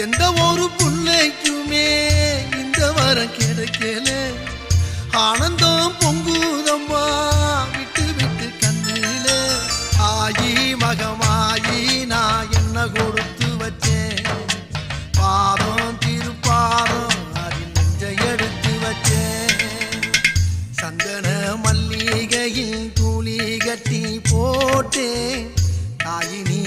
எந்த ஒரு புள்ளைக்குமே இந்த வரம் கிடைக்கல ஆனந்தம் பொங்குதம்மா விட்டு விட்டு கண்ணில ஆயி மகமாயி நான் என்ன கொடுத்து வச்சேன் பாதம் திருப்பாதம் அதில் நெஞ்சை எடுத்து வச்சேன் சந்தன மல்லிகையில் தூளி கட்டி போட்டேன் தாயி நீ